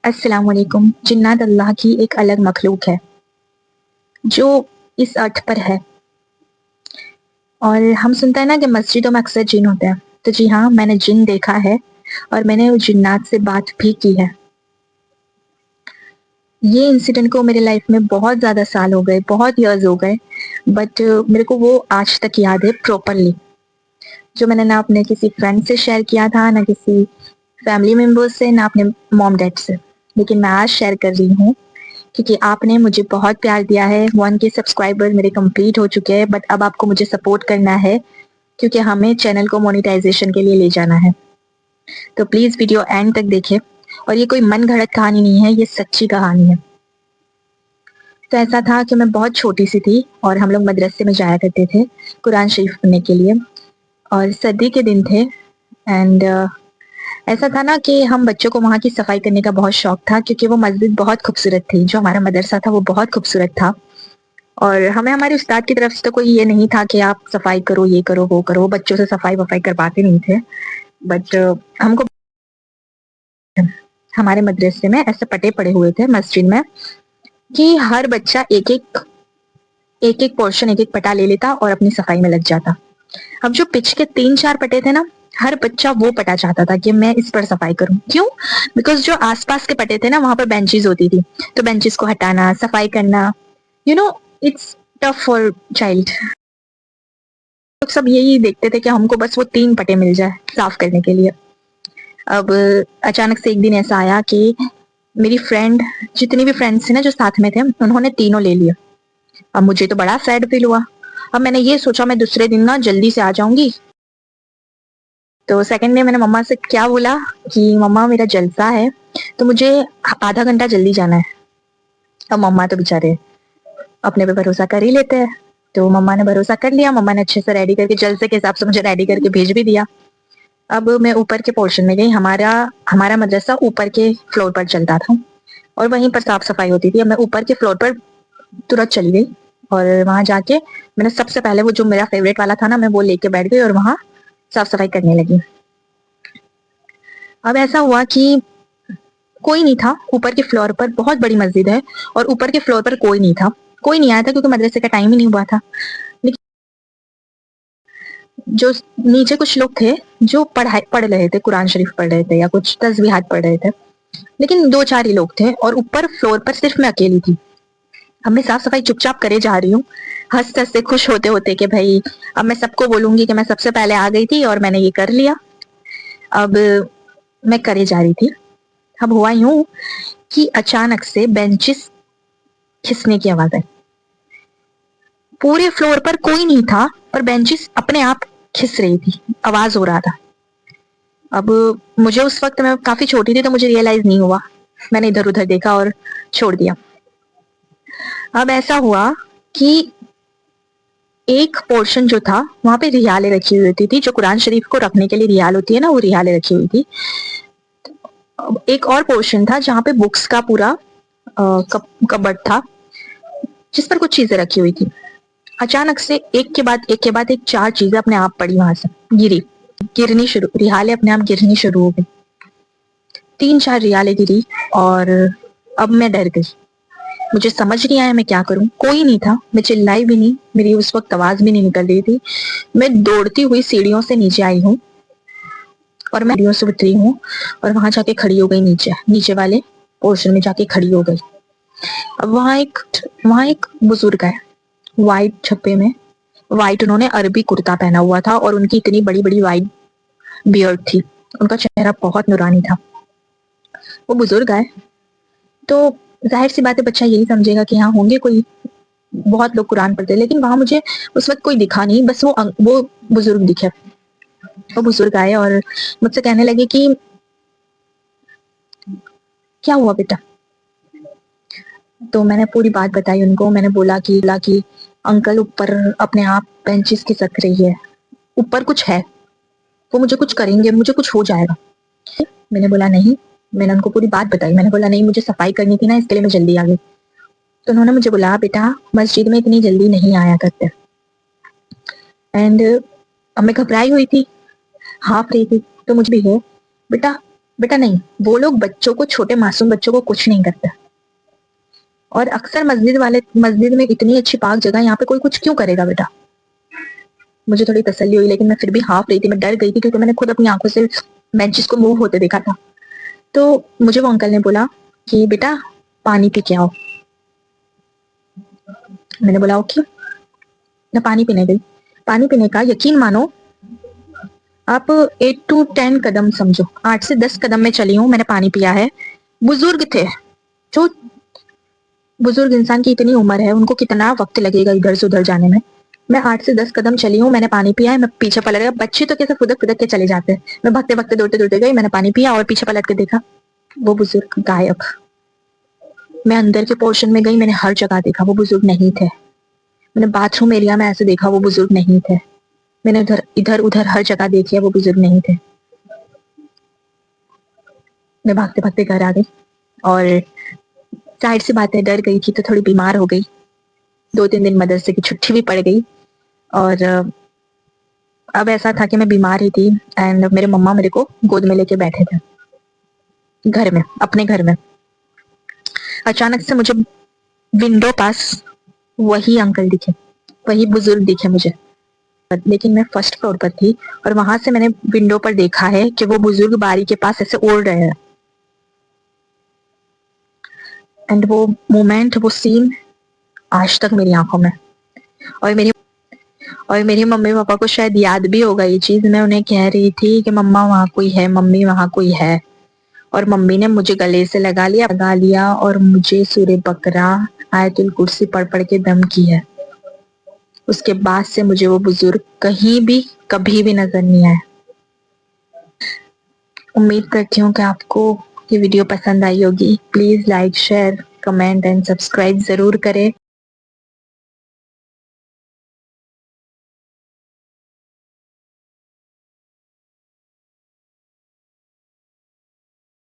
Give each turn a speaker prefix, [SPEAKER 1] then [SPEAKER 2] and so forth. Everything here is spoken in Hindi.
[SPEAKER 1] अस्सलाम वालेकुम। जिन्नात अल्लाह की एक अलग मखलूक है जो इस अर्थ पर है। और हम सुनते हैं ना कि मस्जिदों में अक्सर जिन होते हैं, तो जी हाँ, मैंने जिन देखा है और मैंने उस जिन्नात से बात भी की है। ये इंसिडेंट को मेरे लाइफ में बहुत ज़्यादा साल हो गए, बहुत ईयर्स हो गए, बट मेरे को वो आज तक याद है प्रॉपरली। जो मैंने ना अपने किसी फ्रेंड से शेयर किया था, ना किसी फैमिली मेम्बर्स से, ना अपने मॉम डैड से, लेकिन मैं आज शेयर कर रही हूँ क्योंकि आपने मुझे बहुत प्यार दिया है। 1K सब्सक्राइबर मेरे कंप्लीट हो चुके हैं, बट अब आपको मुझे सपोर्ट करना है क्योंकि हमें चैनल को मोनेटाइजेशन के लिए ले जाना है। तो प्लीज वीडियो एंड तक देखें। और ये कोई मन घड़त कहानी नहीं है, ये सच्ची कहानी है। तो ऐसा था कि मैं बहुत छोटी सी थी और हम लोग मदरसे में जाया करते थे कुरान शरीफ पढ़ने के लिए, और सर्दी के दिन थे। एंड ऐसा था ना कि हम बच्चों को वहाँ की सफाई करने का बहुत शौक था क्योंकि वो मस्जिद बहुत खूबसूरत थी। जो हमारा मदरसा था वो बहुत खूबसूरत था, और हमें हमारे उस्ताद की तरफ से तो कोई ये नहीं था कि आप सफाई करो, ये करो, वो करो। बच्चों से सफाई वफाई करवाते नहीं थे, बट हमको हमारे मदरसे में ऐसे पटे पड़े हुए थे मस्जिद में कि हर बच्चा एक एक पोर्शन, एक एक पटा ले लेता और अपनी सफाई में लग जाता। अब जो पिच के 3-4 पटे थे ना, हर बच्चा वो पटा चाहता था कि मैं इस पर सफाई करूं। क्यों? बिकॉज जो आसपास के पटे थे ना, वहां पर बेंचेस होती थी, तो बेंचेस को हटाना, सफाई करना, you know, it's tough for child. लोग सब यही देखते थे कि हमको बस वो 3 पटे मिल जाए साफ करने के लिए। अब अचानक से एक दिन ऐसा आया कि मेरी फ्रेंड, जितनी भी फ्रेंड्स थी ना जो साथ में थे, उन्होंने तीनों ले लिए। अब मुझे तो बड़ा सैड फील हुआ। अब मैंने ये सोचा मैं दूसरे दिन ना जल्दी से आ जाऊंगी। तो सेकंड डे मैंने मम्मा से क्या बोला कि मम्मा मेरा जलसा है, तो मुझे आधा घंटा जल्दी जाना है। अब मम्मा तो बेचारे अपने पे भरोसा कर ही लेते हैं, तो मम्मा ने भरोसा कर लिया। मम्मा ने अच्छे से रेडी करके, जलसे के हिसाब से मुझे रेडी करके भेज भी दिया। अब मैं ऊपर के पोर्शन में गई। हमारा हमारा मदरसा ऊपर के फ्लोर पर चलता था और वहीं पर साफ सफाई होती थी। अब मैं ऊपर के फ्लोर पर तुरंत चली गई और वहां जाके मैंने सबसे पहले वो जो मेरा फेवरेट वाला था ना, मैं वो लेके बैठ गई और वहां साफ सफाई करने लगी। अब ऐसा हुआ कि कोई नहीं था ऊपर के फ्लोर पर। बहुत बड़ी मस्जिद है और ऊपर के फ्लोर पर कोई नहीं था। कोई नहीं आया था क्योंकि मदरसे का टाइम ही नहीं हुआ था। लेकिन जो नीचे कुछ लोग थे जो पढ़ रहे थे, कुरान शरीफ पढ़ रहे थे या कुछ तस्बीहात पढ़ रहे थे, लेकिन 2-4 ही लोग थे और ऊपर फ्लोर पर सिर्फ मैं अकेली थी। अब मैं साफ सफाई चुपचाप करे जा रही हूँ, हंसते हंसते, खुश होते होते कि भाई अब मैं सबको बोलूंगी कि मैं सबसे पहले आ गई थी और मैंने ये कर लिया। अब मैं करे जा रही थी। अब हुआ यूं कि अचानक से बेंचेस खिसने की आवाज आई। पूरे फ्लोर पर कोई नहीं था पर बेंचेस अपने आप खिस रही थी, आवाज हो रहा था। अब मुझे उस वक्त, मैं काफी छोटी थी तो मुझे रियलाइज नहीं हुआ। मैंने इधर उधर देखा और छोड़ दिया। अब ऐसा हुआ कि एक पोर्शन जो था वहां पे रियाले रखी हुई होती थी, जो कुरान शरीफ को रखने के लिए रियाल होती है ना, वो रियाले रखी हुई थी। एक और पोर्शन था जहाँ पे बुक्स का पूरा कबर्ड था जिस पर कुछ चीजें रखी हुई थी। अचानक से एक के बाद एक 4 चीजें अपने आप पड़ी, वहां से गिरनी शुरू, रिहाले अपने आप गिरनी शुरू हो गई। 3-4 रियाले गिरी और अब मैं डर गई। मुझे समझ नहीं आया मैं क्या करूं। कोई नहीं था, मैं चिल्लाई भी नहीं, मेरी उस वक्त आवाज भी नहीं निकल रही थी। मैं दौड़ती हुई सीढ़ियों से नीचे आई हूँ और मैं सीढ़ियों से उतरी हूँ और वहां जाके खड़ी हो गई, नीचे वाले पोर्शन में जाके खड़ी हो गई। अब वहां एक बुजुर्ग है, वाइट छप्पे में, वाइट, उन्होंने अरबी कुर्ता पहना हुआ था और उनकी इतनी बड़ी बड़ी वाइट बियर्ड थी। उनका चेहरा बहुत नुरानी था। वो बुजुर्ग आए तो जाहिर सी बात है बच्चा यही समझेगा कि हाँ होंगे कोई, बहुत लोग कुरान पढ़ते, लेकिन वहां मुझे उस वक्त कोई दिखा नहीं, बस वो बुजुर्ग दिखे। वो बुजुर्ग आए और मुझसे कहने लगे कि क्या हुआ बेटा। तो मैंने पूरी बात बताई उनको। मैंने बोला कि अंकल ऊपर अपने आप बेंचेस खिसक रही है, ऊपर कुछ है, वो मुझे कुछ करेंगे, मुझे कुछ हो जाएगा। मैंने बोला नहीं। मैंने उनको पूरी बात बताई। मैंने बोला नहीं, मुझे सफाई करनी थी ना, इसके लिए मैं जल्दी आ गई। तो उन्होंने मुझे बोला बेटा मस्जिद में इतनी जल्दी नहीं आया करते। एंड अब मैं घबराई हुई थी, हाफ रही थी, तो मुझे भी है बेटा बेटा नहीं, वो लोग बच्चों को, छोटे मासूम बच्चों को कुछ नहीं करते। और अक्सर मस्जिद में इतनी अच्छी पाक जगह, यहाँ पे कोई कुछ क्यों करेगा बेटा? मुझे थोड़ी तसल्ली हुई, लेकिन मैं फिर भी हाफ रही थी, मैं डर गई थी क्योंकि मैंने खुद अपनी आंखों से बेंचेस को मूव होते देखा था। तो मुझे वो अंकल ने बोला कि बेटा पानी पी के आओ। मैंने बोला ओके। मैं पानी पीने गई। पानी पीने का यकीन मानो, आप 8 to 10 कदम समझो, 8 से 10 कदम में चली हूँ, मैंने पानी पिया है। बुजुर्ग थे, जो बुजुर्ग इंसान की इतनी उम्र है, उनको कितना वक्त लगेगा इधर से उधर जाने में। मैं 8 से 10 कदम चली हूँ, मैंने पानी पिया है, मैं पीछे पलट गया। बच्चे तो कैसे फुदक फुदक के चले जाते हैं, मैं भागते भागते दौड़ते दौड़ते गई, मैंने पानी पिया और पीछे पलट के देखा, वो बुजुर्ग गायब। मैं अंदर के पोर्शन में गई, मैंने हर जगह देखा, वो बुजुर्ग नहीं थे। मैंने बाथरूम एरिया में ऐसे देखा, वो बुजुर्ग नहीं थे। मैंने इधर इधर उधर हर जगह देखी, वो बुजुर्ग नहीं थे। मैं भागते भागते घर आ गई और जाहिर सी बात है, डर गई थी तो थोड़ी बीमार हो गई। 2-3 दिन मदरसे की छुट्टी भी पड़ गई। और अब ऐसा था कि मैं बीमार ही थी एंड मेरे मम्मा मेरे को गोद में लेके बैठे थे घर में, अपने घर में। अचानक से मुझे विंडो पास वही अंकल दिखे, वही बुजुर्ग दिखे मुझे। लेकिन मैं फर्स्ट फ्लोर पर थी और वहां से मैंने विंडो पर देखा है कि वो बुजुर्ग बारी के पास ऐसे ओढ़ रहे हैं। एंड वो मोमेंट, वो सीन आज तक मेरी आंखों में। और मेरी मम्मी पापा को शायद याद भी होगा ये चीज। मैं उन्हें कह रही थी कि मम्मा वहां कोई है, मम्मी वहां कोई है। और मम्मी ने मुझे गले से लगा लिया और मुझे सूरे बकरा, आयतुल कुर्सी पढ़ पढ़ के दम की है। उसके बाद से मुझे वो बुजुर्ग कहीं भी कभी भी नजर नहीं आया। उम्मीद करती हूँ कि आपको ये वीडियो पसंद आई होगी। Please like, share, comment and subscribe जरूर करें।